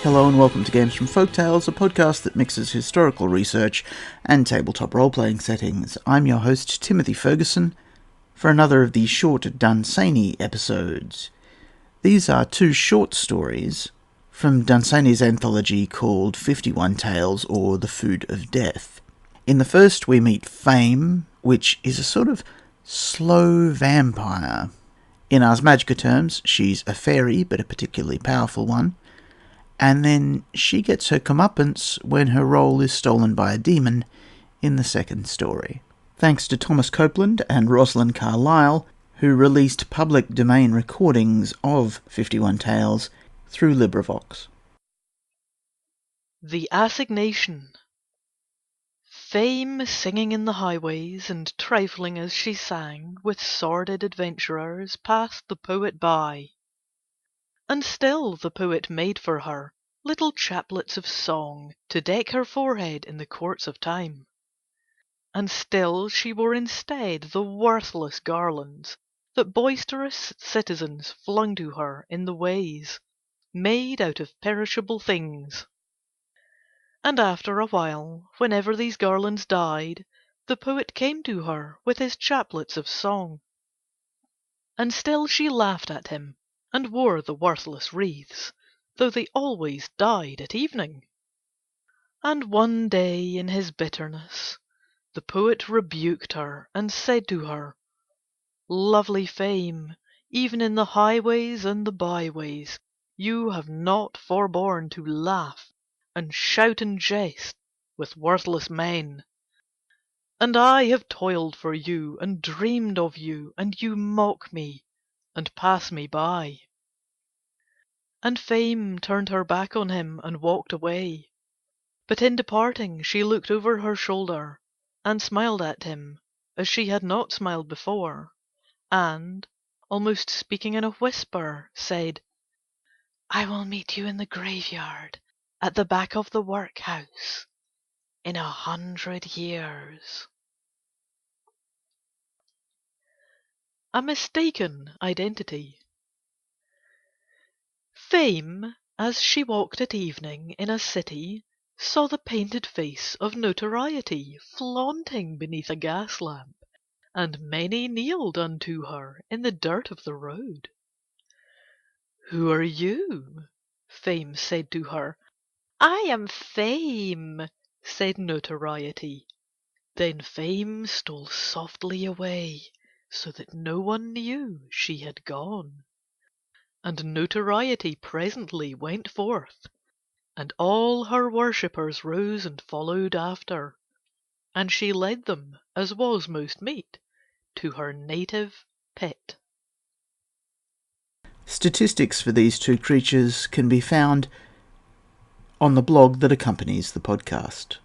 Hello and welcome to Games from Folktales, a podcast that mixes historical research and tabletop role-playing settings. I'm your host, Timothy Ferguson, for another of these short Dunsany episodes. These are two short stories from Dunsany's anthology called 51 Tales, or The Food of Death. In the first, we meet Fame, which is a sort of slow vampire. In Ars Magica terms, she's a fairy, but a particularly powerful one. And then she gets her comeuppance when her role is stolen by a demon in the second story. Thanks to Thomas Copeland and Rosalind Carlyle, who released public domain recordings of 51 Tales through LibriVox. The Assignation. Fame singing in the highways and trifling as she sang with sordid adventurers passed the poet by. And still the poet made for her little chaplets of song to deck her forehead in the courts of time. And still she wore instead the worthless garlands that boisterous citizens flung to her in the ways, made out of perishable things. And after a while, whenever these garlands died, the poet came to her with his chaplets of song. And still she laughed at him, and wore the worthless wreaths, though they always died at evening. And one day in his bitterness the poet rebuked her and said to her, "Lovely Fame, even in the highways and the byways you have not forborne to laugh and shout and jest with worthless men. And I have toiled for you and dreamed of you, and you mock me and pass me by." And Fame turned her back on him and walked away. But in departing she looked over her shoulder and smiled at him as she had not smiled before, and, almost speaking in a whisper, said, "I will meet you in the graveyard at the back of the workhouse in 100 years. A Mistaken Identity. Fame, as she walked at evening in a city, saw the painted face of Notoriety flaunting beneath a gas lamp, and many kneeled unto her in the dirt of the road. "Who are you?" Fame said to her. "I am Fame," said Notoriety. Then Fame stole softly away, so that no one knew she had gone. And Notoriety presently went forth, and all her worshippers rose and followed after, and she led them, as was most meet, to her native pit. Statistics for these two creatures can be found on the blog that accompanies the podcast.